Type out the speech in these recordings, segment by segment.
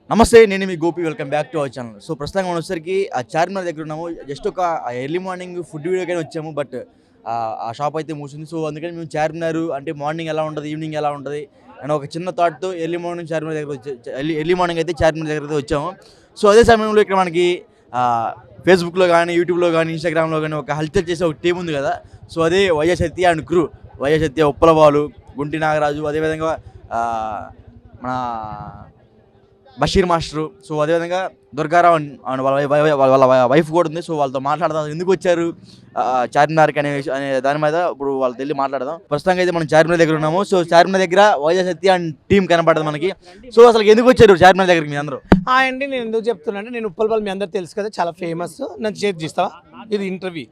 నమస్తే, నేను మీ Gopi. Welcome back to our channel. So ప్రస్తుతం మనం వచ్చేసరికి ఆ చార్మినార్ దగ్గర ఉన్నాము. జస్ట్ ఒక ఎర్లీ మార్నింగ్ ఫుడ్ వీడియోకైనా వచ్చాము, బట్ ఆ షాప్ అయితే మూసింది. సో అందుకని మేము చార్మినార్ అంటే మార్నింగ్ ఎలా ఉంటుంది, ఈవినింగ్ ఎలా ఉంటుంది అని ఒక చిన్న థాట్తో ఎర్లీ మార్నింగ్ చార్మినార్ దగ్గర ఎర్లీ మార్నింగ్ అయితే చార్మినార్ దగ్గర అయితే వచ్చాము. సో అదే సమయంలో ఇక్కడ మనకి ఫేస్బుక్లో కానీ, యూట్యూబ్లో కానీ, ఇన్స్టాగ్రామ్లో కానీ ఒక హల్చల్ చేసే ఒక టీం ఉంది కదా. సో అదే వైఎస్ సత్య అండ్ క్రూ. వైఎస్ సత్య, ఉప్పలబాలు, గుంటి నాగరాజు, అదేవిధంగా మన బషీర్ మాస్టరు. సో అదేవిధంగా దుర్గారావు అండ్ వాళ్ళ వైఫ్ కూడా ఉంది. సో వాళ్ళతో మాట్లాడదాం, ఎందుకు వచ్చారు చార్మినార్కి అనే దాని మీద ఇప్పుడు వాళ్ళతో వెళ్ళి మాట్లాడదాం. ప్రస్తుతంగా అయితే మనం చార్మినార్ దగ్గర ఉన్నాము. సో చార్మినార్ దగ్గర వైఎస్ సత్య అండ్ టీం కనపడదు మనకి. సో అసలు ఎందుకు వచ్చారు చార్మినార్ దగ్గరికి మీ అందరూ? అండి, నేను ఎందుకు చెప్తున్నాను, నేను ఉప్పలపాలు మీ అందరూ తెలుసు కదా, చాలా ఫేమస్. నన్ను చేతి చేస్తావా, ఇది ఇంటర్వ్యూ.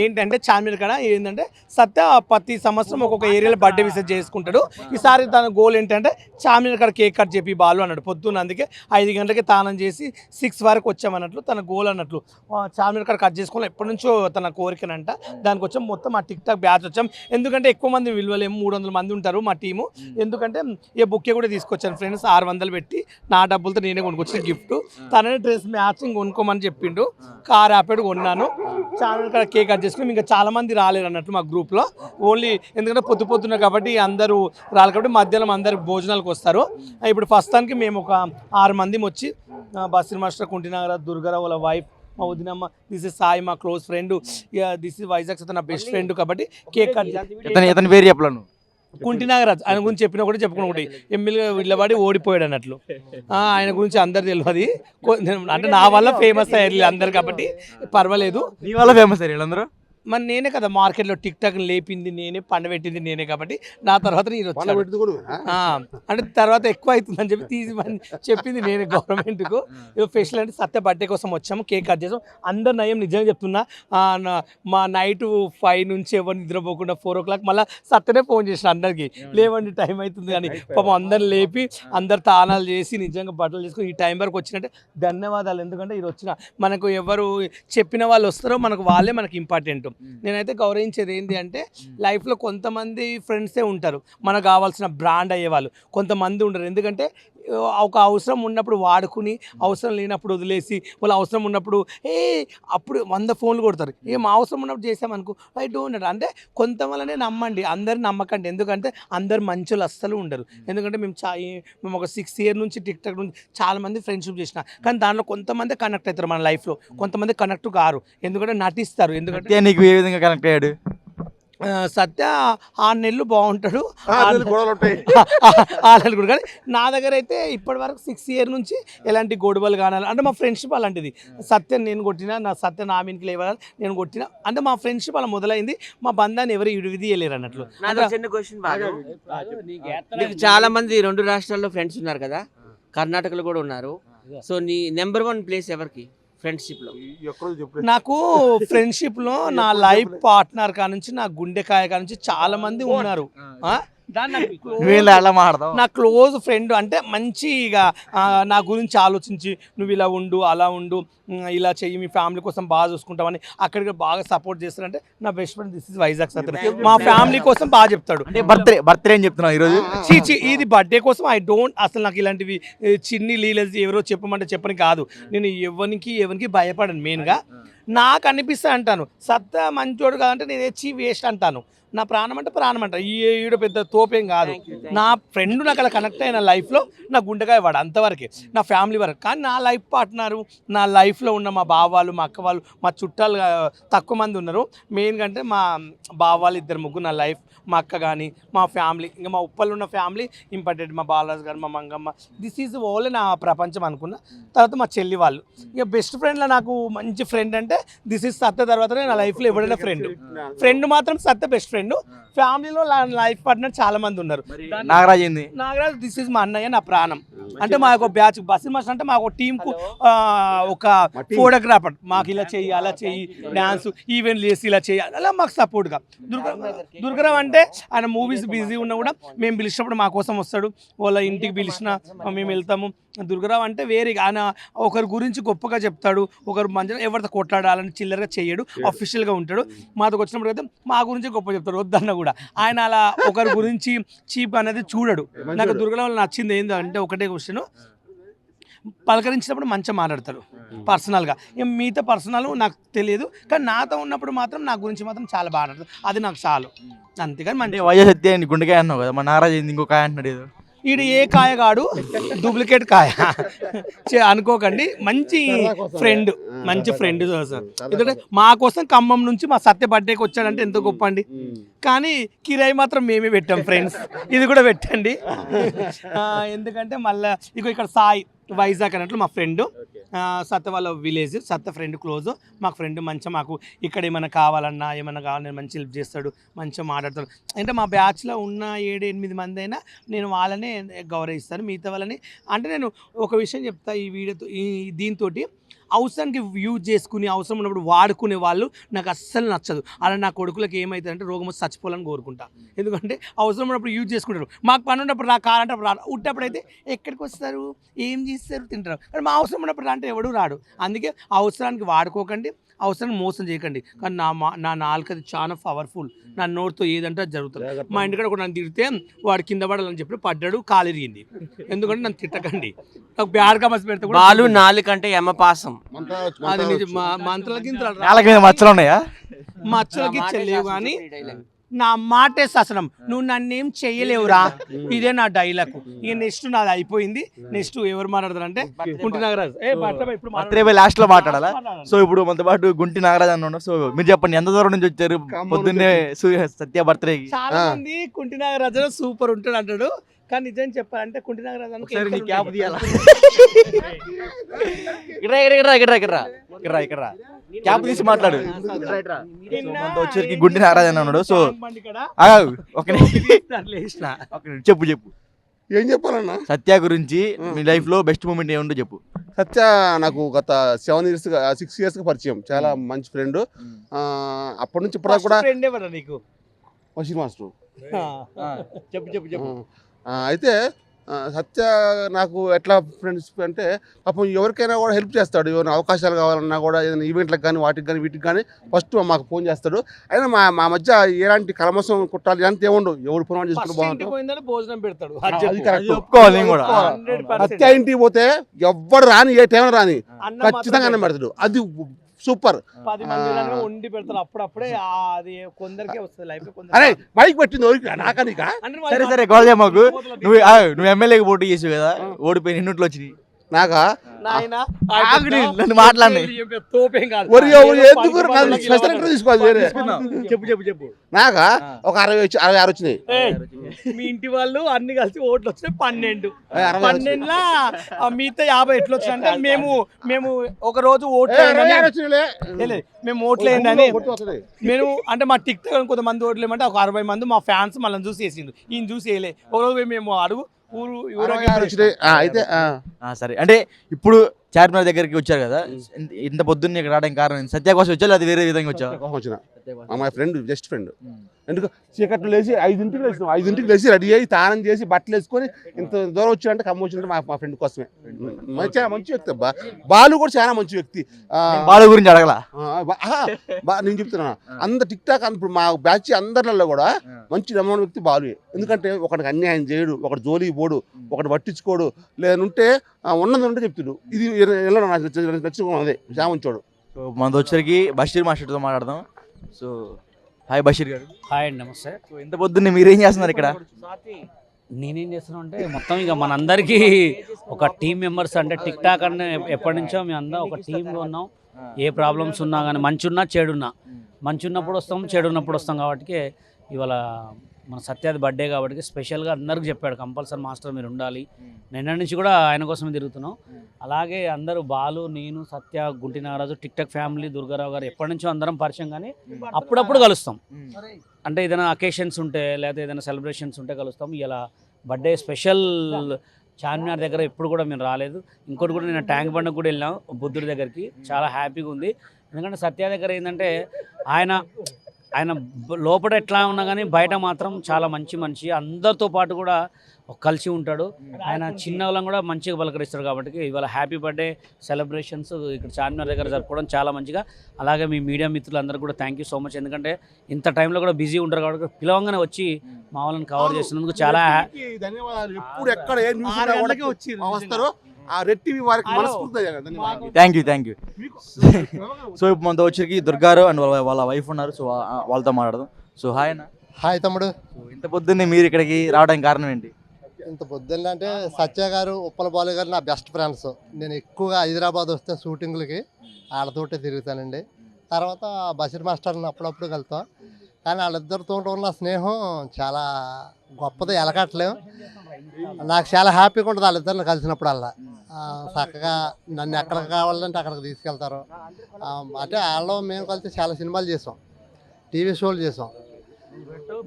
ఏంటంటే చార్మినార్ కాడ ఏంటంటే సత్య ప్రతి సంవత్సరం ఒక్కొక్క ఏరియాలో బర్త్డే విజిట్ చేసుకుంటాడు. ఈసారి తన గోల్ ఏంటంటే చార్మినార్ కాడ కేక్ కట్ చెప్పి బాలు అన్నాడు పొద్దున్న. అందుకే 5 గంటలకి తానం చేసి 6 వరకు వచ్చామన్నట్లు తన గోల్ అన్నట్లు. చార్మినార్ కాడ కట్ చేసుకోవాలి ఎప్పటి నుంచో తన కోరికనంట. దానికి వచ్చాం మొత్తం మా టిక్ టాక్ బ్యాచ్ వచ్చాం. ఎందుకంటే ఎక్కువ మంది విలువలేము, 300 మంది ఉంటారు మా టీము. ఎందుకంటే ఏ బుక్కే కూడా తీసుకొచ్చాను ఫ్రెండ్స్, 600 పెట్టి నా డబ్బులతో నేనే కొనుక్కొచ్చిన గిఫ్ట్. తననే డ్రెస్ మ్యాచింగ్ కొనుక్కోమని చెప్పిండు. కార్ యాపెడ్ కొన్నాను. చార్మినార్ కాడ కేక్ కట్ చేసుకుని ఇంకా చాలా మంది రాలేరు అన్నట్లు మా గ్రూప్లో. ఓన్లీ ఎందుకంటే పొద్దున్నారు కాబట్టి అందరూ రాలి కాబట్టి మధ్యాహ్నం అందరు భోజనాలకు వస్తారు. ఇప్పుడు ప్రస్తుతానికి మేము ఒక 6 మంది వచ్చి బసిర్ మాస్టర్, కుంటినాగరాజ్, దుర్గారావు వాళ్ళ వైఫ్, మా వదినమ్మ, దిస్ ఇస్ సాయి మా close friend, this is Vizag నా బెస్ట్ ఫ్రెండ్. కాబట్టి కేక్ కట్ ఇతని పేరు చెప్పలను. కుంటినాగరాజ్ ఆయన గురించి చెప్పినా కూడా చెప్పుకుని ఎమ్మెల్యేగా వీళ్ళబడి ఓడిపోయాడు అన్నట్లు. ఆయన గురించి అందరు తెలియదు, అంటే నా వల్ల ఫేమస్ అయ్యారు అందరు కాబట్టి పర్వాలేదు. నీ వల్ల ఫేమస్ అయ్యారు అందరూ. మరి నేనే కదా మార్కెట్లో టిక్ టాక్ లేపింది నేనే, పండబెట్టింది నేనే. కాబట్టి నా తర్వాత నేను వచ్చాను. అంటే తర్వాత ఎక్కువ అవుతుందని చెప్పి చెప్పింది నేనే గవర్నమెంట్కు. స్పెషల్ అంటే సత్య బర్త్డే కోసం వచ్చాము, కేక్ కట్ చేసాం. అందరు నయం నిజంగా చెప్తున్నా. మా నైట్ 5 నుంచి ఎవరు నిద్రపోకుండా 4 o'clock మళ్ళీ సత్యనే ఫోన్ చేసిన అందరికి, లేవండి టైం అవుతుంది కానీ. పాపం అందరు లేపి అందరు తానాలు చేసి నిజంగా బట్టలు చేసుకుని ఈ టైం వరకు వచ్చినట్టే ధన్యవాదాలు. ఎందుకంటే ఇది వచ్చిన మనకు ఎవరు చెప్పిన వాళ్ళు వస్తారో మనకు వాళ్ళే మనకి ఇంపార్టెంట్. నేనైతే గౌరవించేది ఏంటి అంటే లైఫ్లో కొంతమంది ఫ్రెండ్సే ఉంటారు, మనకు కావాల్సిన బ్రాండ్ అయ్యేవాళ్ళు. కొంతమంది ఉండరు. ఎందుకంటే ఒక అవసరం ఉన్నప్పుడు వాడుకుని, అవసరం లేనప్పుడు వదిలేసి, వాళ్ళు అవసరం ఉన్నప్పుడు అప్పుడు 100 ఫోన్లు కొడతారు. మా అవసరం ఉన్నప్పుడు చేసామనుకో ఐ డోంట్. అంటే కొంతవల్లనే నమ్మండి, అందరు నమ్మకండి. ఎందుకంటే అందరు మంచులు అస్సలు ఉండరు. ఎందుకంటే మేము ఒక 6 years నుంచి టిక్ టాక్ నుంచి చాలామంది ఫ్రెండ్షిప్ చేసిన, కానీ దాంట్లో కొంతమంది కనెక్ట్ అవుతారు మన లైఫ్లో, కొంతమంది కనెక్ట్ కారు. ఎందుకంటే నటిస్తారు. ఎందుకంటే నీకు ఏ విధంగా కనెక్ట్ అయ్యాడు? సత్య 6 నెలలు బాగుంటాడు, 6 నెలలు కూడా. కానీ నా దగ్గర అయితే ఇప్పటి వరకు 6 years నుంచి ఎలాంటి గొడవలు కానాలి అంటే మా ఫ్రెండ్షిప్ అలాంటిది. సత్యం నేను కొట్టినా, నా సత్య నా మీనికి లేవాలి నేను కొట్టినా అంటే మా ఫ్రెండ్షిప్ అలా మొదలైంది. మా బంధాన్ని ఎవరు విడిదీయలేరు అన్నట్లు. చాలా మంది 2 రాష్ట్రాల్లో ఫ్రెండ్స్ ఉన్నారు కదా, కర్ణాటకలో కూడా ఉన్నారు. సో నీ నెంబర్ 1 ప్లేస్ ఎవరికి ఫ్రెండ్షిప్ లో? నాకు ఫ్రెండ్షిప్ లో నా లైఫ్ పార్ట్నర్ కా నుంచి, నా గుండెకాయ కా నుంచి చాలా మంది ఉన్నారు. నా క్లోజ్ ఫ్రెండ్ అంటే మంచిగా నా గురించి ఆలోచించి నువ్వు ఇలా ఉండు, అలా ఉండు, ఇలా చెయ్యి, మీ ఫ్యామిలీ కోసం బాగా చూసుకుంటామని అక్కడికి బాగా సపోర్ట్ చేస్తారంటే నా best friend this is Vizag Satya. మా ఫ్యామిలీ కోసం బాగా చెప్తాడు. బర్త్డే అని చెప్తున్నావు ఈరోజు? చీచి ఇది బర్త్డే కోసం ఐ డోంట్. అసలు నాకు ఇలాంటివి చిన్ని లీలలు ఎవరో చెప్పమంటే చెప్పని కాదు. నేను ఎవరికి భయపడను. మెయిన్గా నాకు అనిపిస్తా అంటాను సత్య మంచోడు కాదంటే నేను చీ వేస్ట్ అంటాను. నా ప్రాణం అంటే ప్రాణం అంట. ఈడ పెద్ద తోపేం కాదు. నా ఫ్రెండ్ నాకు అలా కనెక్ట్ అయిన లైఫ్లో నా గుండెకాయ వాడు అంతవరకే, నా ఫ్యామిలీ వరకు. కానీ నా లైఫ్ పార్ట్నరు, నా లైఫ్లో ఉన్న మా బావ వాళ్ళు, మా అక్క వాళ్ళు, మా చుట్టాలు తక్కువ మంది ఉన్నారు. మెయిన్గా అంటే మా బావ వాళ్ళు 2-3 నా లైఫ్, మా అక్క కానీ మా ఫ్యామిలీ, ఇంకా మా ఉప్పలు ఉన్న ఫ్యామిలీ ఇంపార్టెంట్. మా బాలరాజు గారు, మా మంగమ్మ, దిస్ ఈజ్ ఓన్లీ నా ప్రపంచం అనుకున్న. తర్వాత మా చెల్లి వాళ్ళు. ఇక బెస్ట్ ఫ్రెండ్లో నాకు మంచి ఫ్రెండ్ అంటే దిస్ ఈజ్ సత్య. తర్వాతనే నా లైఫ్లో ఎవరైనా ఫ్రెండ్ మాత్రం సత్య బెస్ట్ ఫ్రెండ్. ఫ్యామిలీలో లైఫ్ పార్ట్నర్ చాలా మంది ఉన్నారు. నాగరాజ్ దిస్ ఇస్ మా అన్నయ్య, నా ప్రాణం. అంటే మా ఒక బ్యాచ్ బసిర్ మాస్టర్ అంటే మా ఒక టీంకు ఒక ఫోటోగ్రాఫర్, మాకు ఇలా చెయ్యి, అలా చెయ్యి, డ్యాన్స్ ఈవెంట్లు చేసి ఇలా చేయాలి, అలా మాకు సపోర్ట్గా. దుర్గారావు అంటే ఆయన మూవీస్ బిజీ ఉన్నా కూడా మేము పిలిచినప్పుడు మా కోసం వస్తాడు. వాళ్ళ ఇంటికి పిలిచినా మేము వెళ్తాము. దుర్గారావు అంటే వేరే, ఆయన ఒకరి గురించి గొప్పగా చెప్తాడు, ఒకరు మంచిగా ఎవరితో కొట్లాడాలని చిల్లరగా చేయడు, అఫీషియల్గా ఉంటాడు. మాతో వచ్చినప్పుడు అయితే మా గురించి గొప్ప చెప్తాడు వద్దన్న కూడా. ఆయన అలా ఒకరి గురించి చీప్ అనేది చూడడు. నాకు దుర్గారావు నచ్చింది ఏంటంటే ఒకటే క్వశ్చన్, పలకరించినప్పుడు మంచిగా మాట్లాడతాడు పర్సనల్గా. ఇక మిగతా పర్సనల్ నాకు తెలియదు, కానీ నాతో ఉన్నప్పుడు మాత్రం నా గురించి మాత్రం చాలా బాగా మాట్లాడతాడు. అది నాకు చాలు, అంతేగాని అంటే మంచి వైఎస్ సత్య అని గుండెకాయ అన్నావు కదా, మన నారాజ్ ఏంది ఇంకో కాయ అంటున్నాడు ఏదో. ఈడు ఏ కాయ కాడు, డూప్లికేట్ కాయ అనుకోకండి. మంచి ఫ్రెండ్, మంచి ఫ్రెండ్ సార్. ఎందుకంటే మా కోసం ఖమ్మం నుంచి మా సత్య బర్త్డేకి వచ్చాడంటే ఎంతో గొప్ప అండి. కానీ కిరాయి మాత్రం మేమే పెట్టాం ఫ్రెండ్స్, ఇది కూడా పెట్టండి. ఎందుకంటే మళ్ళీ ఇక్కడ సాయి వైజాగ్ అన్నట్లు మా ఫ్రెండ్, సత్య వాళ్ళ విలేజ్, సత్య ఫ్రెండ్ క్లోజ్. మాకు ఫ్రెండ్ మంచిగా, మాకు ఇక్కడ ఏమైనా కావాలన్నా ఏమైనా కావాలన్నా మంచి హెల్ప్ చేస్తాడు, మంచిగా మాట్లాడతాడు. అంటే మా బ్యాచ్లో ఉన్న 7-8 మంది అయినా నేను వాళ్ళనే గౌరవిస్తాను, మిగతా వాళ్ళని. అంటే నేను ఒక విషయం చెప్తా, ఈ వీడియోతో దీంతో అవసరానికి యూజ్ చేసుకుని అవసరం ఉన్నప్పుడు వాడుకునే వాళ్ళు నాకు అస్సలు నచ్చదు. అలా నా కొడుకులకు ఏమవుతుందంటే రోగం వచ్చి చచ్చిపోవాలని కోరుకుంటా. ఎందుకంటే అవసరం ఉన్నప్పుడు యూజ్ చేసుకుంటారు. మాకు పని ఉన్నప్పుడు నాకు కావాలంటే ఉట్టప్పుడు అయితే ఎక్కడికి వస్తారు, ఏం చేస్తారు, తింటారు. కానీ మా అవసరం ఉన్నప్పుడు అంటే ఎవడు రాడు. అందుకే అవసరానికి వాడుకోకండి, అవసరాన్ని మోసం చేయకండి. కానీ నా నాలుకది చాలా పవర్ఫుల్, నా నోటితో ఏదంటే అది జరుగుతుంది. మా ఇంటికాడ కూడా నన్ను తిడితే వాడు కింద పడాలని చెప్పి పడ్డాడు, కాలిరిగింది. ఎందుకంటే నన్ను తిట్టకండి, నాకు బ్యాడ్ కామెంట్స్ పెడితే కూడా బాలు నాలుకంటే యమపాసం. అది నిజం. మంత్రాలకి నాలుగు మచ్చలు ఉన్నాయా? మచ్చలకి చెల్లేవు, కానీ నా మాటే శాసనం, నువ్వు నన్నేం చెయ్యలేవురా, ఇదే నా డైలాగ్. ఇక నెక్స్ట్ నాది అయిపోయింది. నెక్స్ట్ ఎవరు మాట్లాడతారంటే గుంటి నాగరాజు. బర్త్డే లాస్ట్ లో మాట్లాడాలా? సో ఇప్పుడు మనతో పాటు గుంటి నాగరాజ్ అన్న ఉన్నారు. సో మీరు చెప్పండి, ఎంత దూరం నుంచి వచ్చారు పొద్దున్నే సత్య బర్త్డేకి? చాలా మంది కుంటి నాగరాజు సూపర్ ఉంటాడు అంటాడు, కానీ నిజం చెప్పాలంటే కుంటి నాగరాజు క్యాప్ తీయాలా? ఇక్కడ క్యాప్ తీసి మాట్లాడు. మనతో వచ్చేసరికి గుంటి నాగరాజ్ అన్న ఉన్నాడు. సో చెప్పు ఏం చెప్పాలన్నా సత్య గురించి, మీ లైఫ్ లో బెస్ట్ మూమెంట్ ఏముందో చెప్పు. సత్య నాకు గత 6 years పరిచయం, చాలా మంచి ఫ్రెండ్. అప్పటి నుంచి ఇప్పుడు కూడా నీకు వషీర్ మాస్టర్. చెప్పు. అయితే సత్య నాకు ఎట్లా ఫ్రెండ్స్ అంటే, పాపం ఎవరికైనా కూడా హెల్ప్ చేస్తాడు. ఏమైనా అవకాశాలు కావాలన్నా కూడా, ఏదైనా ఈవెంట్లకు కానీ వీటికి కానీ ఫస్ట్ మాకు ఫోన్ చేస్తాడు. అయినా మా మధ్య ఎలాంటి కలమసం కుట్టాలి ఇలాంటి ఏముండవు. ఎవరు ఫోన్ చేసుకుంటూ బాగుంటుంది, భోజనం పెడతాడు. సత్య ఇంటికి పోతే ఎవ్వరు రాని, ఏ టైంలో రాని ఖచ్చితంగా అన్నం పెడతాడు. అది సూపర్. 10 మంది వండి పెడతారు అప్పుడప్పుడే. అది కొందరికే వస్తుంది లైఫ్. అరే మైక్ పెట్టింది ఎవరికి? నాకా నీకా? సరే గోల్ మాకు. నువ్వు ఎమ్మెల్యేకి పోటీ చేసావు కదా, ఓడిపోయి ఎన్నింటిలో వచ్చినాయి? నాకా? నన్ను మాట్లాడి చెప్పు. నాకా ఒక 66 వచ్చినాయి. మీ ఇంటి వాళ్ళు అన్ని కలిసి ఓట్లు వచ్చినాయి 12. 12లా మిగతా 50 ఎట్లా వచ్చినాయి అంటే మేము ఒక రోజు ఓట్లు మేము ఓట్లు వేయండి మేము అంటే మా టిక్ టాక్ కొంతమంది ఓట్లు ఏమంటే ఒక 60 మంది మా ఫ్యాన్స్ మళ్ళీ చూసి వేసిండు, ఈయన చూసి వేయలే. ఒకరోజు మేము అడుగు అయితే సరే. అంటే ఇప్పుడు చార్మినార్ దగ్గరికి వచ్చారు కదా, ఇంత పొద్దున్న ఇక్కడ రావడానికి కారణం సత్య కోసం వచ్చా, అది వేరే విధంగా వచ్చా? వచ్చిన మా ఫ్రెండ్, జస్ట్ ఫ్రెండ్. ఎందుకు చీకట్లు లేచి 5ంటికి లేచి రెడీ అయ్యి స్నానం చేసి బట్టలు వేసుకొని ఇంత దూరం వచ్చాడంటే ఖమ్మం వచ్చినట్టు మా ఫ్రెండ్ కోసమే. చాలా మంచి వ్యక్తి అబ్బా. బాలు కూడా చాలా మంచి వ్యక్తి. బాలు గురించి అడగలా? నేను చెప్తున్నా, అంత టిక్ టాక్ ఇప్పుడు మా బ్యాచ్ అందరిలో కూడా మంచి నమ్మకం వ్యక్తి బాలు. ఎందుకంటే ఒకటికి అన్యాయం చేయడు, ఒకటి జోలికి పోడు, ఒకటి పట్టించుకోడు, లేదంటే ఉన్నది ఉంటే చెప్తుడు. ఇది నచ్చుకున్నది చాలా మంచోడు. సో మనతో వచ్చరికి బషీర్ మాస్టర్తో మాట్లాడదాం. సో హాయ్ బషీర్ గారు. హాయ్ అండి, నమస్తే. సో ఇంత పొద్దున్నే మీరేం చేస్తున్నారు ఇక్కడ? నేనేం చేస్తున్నా అంటే మొత్తం ఇక మనందరికీ ఒక టీమ్ మెంబర్స్, అంటే టిక్ టాక్ అన్న ఎప్పటి నుంచో మేము అందరం ఒక టీంలో ఉన్నాం. ఏ ప్రాబ్లమ్స్ ఉన్నా కానీ, మంచి ఉన్నా చెడున్నా, మంచి ఉన్నప్పుడు వస్తాం, చెడు ఉన్నప్పుడు వస్తాం. కాబట్టి ఇవాళ మన సత్యాది బర్త్డే కాబట్టి స్పెషల్గా అందరికి చెప్పాడు, కంపల్సరీ మాస్టర్ మీరు ఉండాలి. నిన్న నుంచి కూడా ఆయన కోసమే తిరుగుతున్నాం. అలాగే అందరూ బాలు, నేను, Satya, Gunti Nagaraju, TikTok family, Durgarao garu ఎప్పటి నుంచో అందరం పరిచయం, కానీ అప్పుడప్పుడు కలుస్తాం. అంటే ఏదైనా అకేషన్స్ ఉంటే లేకపోతే ఏదైనా సెలబ్రేషన్స్ ఉంటే కలుస్తాం. ఇలా బర్త్డే స్పెషల్ చార్మినార్ దగ్గర ఎప్పుడు కూడా మేము రాలేదు. ఇంకోటి కూడా నేను ట్యాంక్ బండ్కి కూడా వెళ్ళాం, బుద్ధుడి దగ్గరికి. చాలా హ్యాపీగా ఉంది. ఎందుకంటే సత్య దగ్గర ఏంటంటే ఆయన లోపల ఎట్లా ఉన్నా కానీ బయట మాత్రం చాలా మంచి మనిషి, అందరితో పాటు కూడా కలిసి ఉంటాడు. ఆయన చిన్న వాళ్ళని కూడా మంచిగా పలకరిస్తాడు. కాబట్టి ఇవాళ హ్యాపీ బర్త్డే సెలబ్రేషన్స్ ఇక్కడ చార్మినార్ దగ్గర జరుపుకోవడం చాలా మంచిగా. అలాగే మీ మీడియా మిత్రులందరూ కూడా థ్యాంక్ యూ సో మచ్. ఎందుకంటే ఇంత టైంలో కూడా బిజీ ఉంటారు కాబట్టి పిలవంగానే వచ్చి మా వాళ్ళని కవర్ చేసినందుకు చాలా ధన్యవాదాలు. ఎప్పుడు ఎక్కడ ఏ న్యూస్ వస్తారు, ఆ రెడ్ టీవీ వారికి మనస్ఫూర్తిగా ధన్యవాదాలు. థ్యాంక్ యూ సో ఇప్పుడు మనతో వచ్చరికి దుర్గారావు అండ్ వాళ్ళ వైఫ్ ఉన్నారు. సో వాళ్ళతో మాట్లాడదాం. సో హాయ్ అన్న. హాయ్ తమ్ముడు. సో ఇంత పొద్దున్నే మీరు ఇక్కడికి రావడానికి కారణం ఏంటి? ఇంత పొద్దున్న అంటే సత్య గారు ఉప్పల బాలు గారు నా బెస్ట్ ఫ్రెండ్స్. నేను ఎక్కువగా హైదరాబాద్ వస్తే షూటింగ్లకి వాళ్ళతోటే తిరుగుతానండి. తర్వాత బషీర్ మాస్టర్ని అప్పుడప్పుడు కలుతాం. కానీ వాళ్ళిద్దరితో ఉన్న స్నేహం చాలా గొప్పది, ఎలకట్లేం. నాకు చాలా హ్యాపీగా ఉంటుంది వాళ్ళిద్దరిని కలిసినప్పుడల్లా. చక్కగా నన్ను ఎక్కడికి కావాలంటే అక్కడికి తీసుకెళ్తారు. అంటే వాళ్ళు మేము కలిసి చాలా సినిమాలు చేసాం, టీవీ షోలు చేసాం.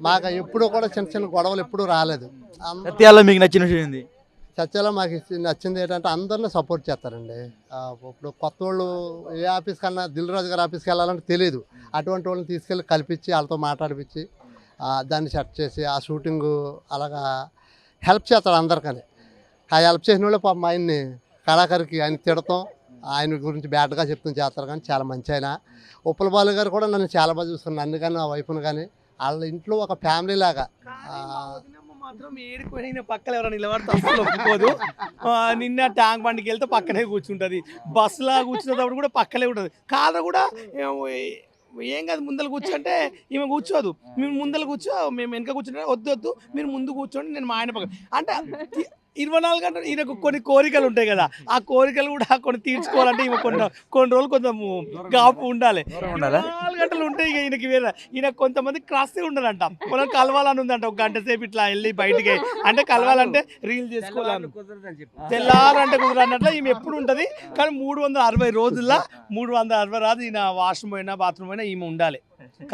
మాకు ఎప్పుడు కూడా చిన్న చిన్న గొడవలు ఎప్పుడూ రాలేదు. సత్యాలో మీకు నచ్చిన విషయం ఏంది? చర్చలో మాకు నచ్చింది ఏంటంటే అందరినీ సపోర్ట్ చేస్తారండి. ఇప్పుడు కొత్త వాళ్ళు ఏ ఆఫీస్ కన్నా దిల్ రాజు గారి ఆఫీస్కి వెళ్ళాలంటే తెలియదు. అటువంటి వాళ్ళని తీసుకెళ్ళి కల్పించి వాళ్ళతో మాట్లాడిపించి దాన్ని సెట్ చేసి ఆ షూటింగు అలాగా హెల్ప్ చేస్తాడు అందరికని. ఆ హెల్ప్ చేసిన వాళ్ళే పాపం ఆయన్ని కళాకారికి ఆయన తిడతాం, ఆయన గురించి బ్యాడ్గా చెప్తాం చేస్తారు. కానీ చాలా మంచి ఆయన. ఉప్పల బాలు గారు కూడా నన్ను చాలా బాగా చూసుకున్నారు, నన్ను కానీ నా వైఫ్ను కానీ. వాళ్ళ ఇంట్లో ఒక ఫ్యామిలీ లాగా. మాత్రం ఏడుకొని పక్కన ఎవరైనా నిలబడితే అసలు ఒప్పుకోదు. నిన్న ట్యాంక్ బండికి వెళ్తే పక్కనే కూర్చుంటుంది, బస్సులా కూర్చున్నప్పుడు కూడా పక్కనే ఉంటుంది. కాదు కూడా ఏం కాదు ముందర కూర్చోంటే ఈమె కూర్చోదు. మేము ముందర కూర్చో, మేము వెనక కూర్చుంటే వద్దు నేను ముందు కూర్చోండి, నేను మా ఆయన పక్కన. అంటే 24 గంటలు ఈయనకు కొన్ని కోరికలు ఉంటాయి కదా, ఆ కోరికలు కూడా కొన్ని తీర్చుకోవాలంటే ఈమె కొన్ని రోజులు కొంచెం గాపు ఉండాలి. 24 గంటలు ఉంటాయి ఇక ఈయనకి. వేరే ఈయన కొంతమంది క్రాస్ ఉండదంట, మనం కలవాలని ఉందంట. ఒక గంట సేపు ఇట్లా వెళ్ళి బయటికి అంటే కలవాలంటే రీల్ చేసుకోవాలని, తెల్లారంటే కుదరన్నట్ల ఈమె ఎప్పుడు ఉంటుంది. కానీ 360 రోజుల్లో 360 రాదు ఈయన వాష్రూమ్ అయినా బాత్రూమ్ అయినా ఈమె ఉండాలి.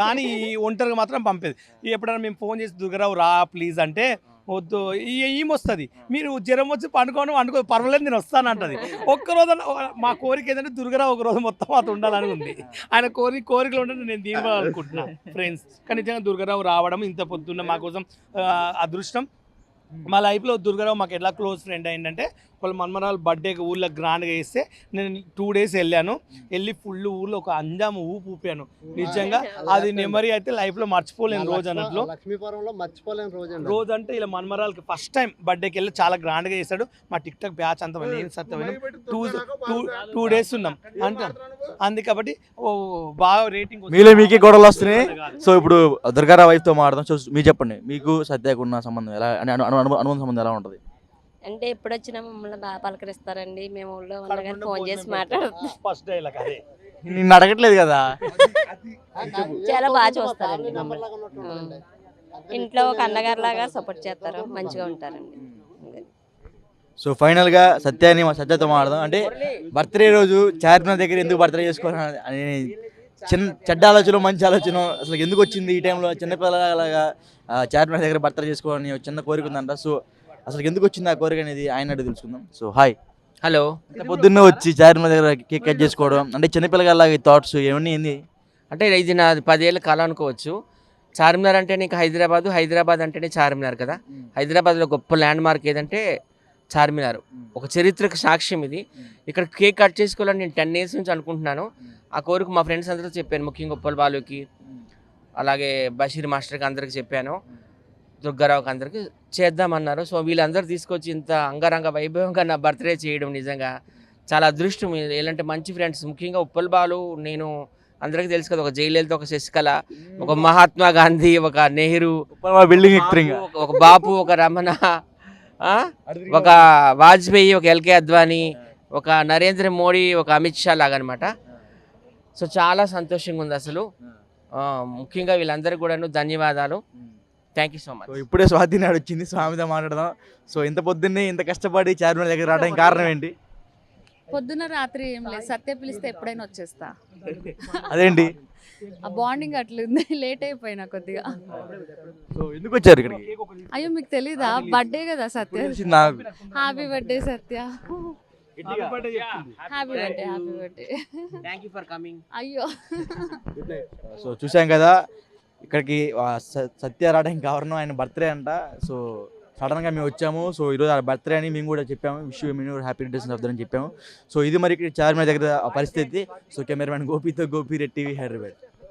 కానీ ఒంటరిగా మాత్రం పంపేది. ఎప్పుడైనా మేము ఫోన్ చేసి దుర్గారావు రా ప్లీజ్ అంటే వద్దు, ఈమె వస్తుంది. మీరు జ్వరం వచ్చి పండుకో పర్వాలేదు నేను వస్తానంటది. ఒక్కరోజు మా కోరిక ఏంటంటే దుర్గారావు ఒక రోజు మొత్తం అతను ఉండాలని ఉంది. ఆయన కోరికలు ఉంటే నేను దీనివ్వాలనుకుంటున్నా ఫ్రెండ్స్. కానీ నిజంగా దుర్గారావు రావడం ఇంత పొద్దున్న మా కోసం అదృష్టం. మా లైఫ్లో దుర్గారావు మాకు ఎట్లా క్లోజ్ ఫ్రెండ్ అయిందంటే, వాళ్ళ మన్మరాలు బర్త్డేకి ఊళ్ళో గ్రాండ్గా వేస్తే నేను 2 days వెళ్ళాను. వెళ్ళి ఫుల్ ఊళ్ళో ఒక అంజాము ఊపాను. నిజంగా అది మెమరీ అయితే లైఫ్లో మర్చిపోలేని రోజు అన్నట్లు. లక్ష్మీపురంలో మర్చిపోలేని రోజు అంటే ఇలా మన్మరాలకి ఫస్ట్ టైం బర్త్డేకి వెళ్ళి చాలా గ్రాండ్గా చేశాడు. మా టిక్ టాక్ బ్యాచ్ అంతా నేను సత్యమైన 2 days ఉన్నాం అంటే అంది. కాబట్టి బాగా రేటింగ్ మీకే గొడవలు వస్తున్నాయి. సో ఇప్పుడు దుర్గారావు వైఫ్తో మాట్లాడదాం. సో మీరు చెప్పండి, మీకు సత్యకు ఉన్న సంబంధం ఎలా, అనుబంధ సంబంధం ఎలా ఉంటుంది? అంటే ఎప్పుడు వచ్చినా మమ్మల్ని బాగా పలకరిస్తారండి. మేము ఊళ్ళో ఉండగానే ఫోన్ చేసి మాట్లాడుతాం. ఫస్ట్ డే ఇలా అదే నిన్ను అడగట్లేదు కదా. చాలా బాగా చూస్తారండి మమ్మల్ని. ఇంట్లో ఒక అన్నగారిలాగా సపోర్ట్ చేస్తారు, మంచిగా ఉంటారండి. సో ఫైనల్గా సత్యతో మాట్లాడదాం. అంటే బర్త్డే రోజు చార్మినార్ దగ్గర ఎందుకు బర్త్డే చేసుకోవాలి అని చెడ్డ ఆలోచన మంచి ఆలోచన అసలు ఎందుకు వచ్చింది ఈ టైంలో? చిన్నపిల్లలాగా చార్మినార్ దగ్గర బర్త్డే చేసుకోవాలని చిన్న కోరిక ఉందంట. సో అసలు ఎందుకు వచ్చింది ఆ కోరిక అనేది ఆయన అడిగి తెలుసుకుందాం. So hi. హలో. పొద్దున్నే వచ్చి చార్మినార్ దగ్గర కేక్ కట్ చేసుకోవడం అంటే చిన్నపిల్లగాళ్ళ థాట్స్ ఏమన్నీ ఏంది? అంటే ఇది నా 10 ఏళ్ళ కళ అనుకోవచ్చు. చార్మినార్ అంటే నీకు హైదరాబాద్ అంటేనే చార్మినార్ కదా. హైదరాబాద్లో గొప్ప ల్యాండ్ మార్క్ ఏదంటే చార్మినార్. ఒక చరిత్రకు సాక్ష్యం ఇది. ఇక్కడ కేక్ కట్ చేసుకోవాలని నేను 10 years నుంచి అనుకుంటున్నాను. ఆ కోరిక మా ఫ్రెండ్స్ అందరితో చెప్పాను, ముఖ్యంగా ఉప్పల్ బాలుకి, అలాగే బషీర్ మాస్టర్కి అందరికి చెప్పాను, దుర్గారావుకి అందరికి చేద్దామన్నారు. సో వీళ్ళందరూ తీసుకొచ్చి ఇంత అంగరంగ వైభవంగా నా బర్త్డే చేయడం నిజంగా చాలా అదృష్టం. ఎలాంటి మంచి ఫ్రెండ్స్, ముఖ్యంగా ఉప్పల్ బాలు, నేను అందరికీ తెలుసు కదా, ఒక జయలలిత, ఒక శశికళ, ఒక మహాత్మా గాంధీ, ఒక నెహ్రూ, ఒక బాపు, ఒక రమణ, ఒక వాజ్పేయి, ఒక ఎల్కే అద్వానీ, ఒక నరేంద్ర మోడీ, ఒక అమిత్ షా లాగా అనమాట. సో చాలా సంతోషంగా ఉంది అసలు. ముఖ్యంగా వీళ్ళందరికీ కూడా ధన్యవాదాలు. Thank you so much. ఇప్పుడే స్వాతి నాడు వచ్చింది, స్వామితో మాట్లాడదాం. సో ఇంత పొద్దున్నే ఇంత కష్టపడి చార్మినార్ దగ్గర రావడానికి కారణం ఏంటి? పొద్దున్న రాత్రి ఏం లేదు, సత్య పిలిస్తే ఎప్పుడైనా వచ్చేస్తా. అదేంటి ఆ బాండింగ్ అట్లుంది, లేట్ అయిపోయినా కొద్దిగా. సో ఎందుకు వచ్చారు ఇక్కడికి? అయ్యో మీకు తెలీదా, బర్త్డే కదా Satya. Happy birthday Satya. Happy birthday. అయ్యో. సో చూసాం కదా, ఇక్కడికి సత్య రావడానికి కారణం ఆయన బర్త్డే అంట. సో సడన్గా మేము వచ్చాము. సో ఈరోజు ఆ బర్త్డే అని మేము కూడా చెప్పాము, wish you many happy returns of the అని చెప్పాము. సో ఇది మరి ఇక్కడ చార్మినార్ దగ్గర పరిస్థితి. సో కెమెరామెన్ గోపితో గోపి రెడ్ టీవీ హైదరాబాద్.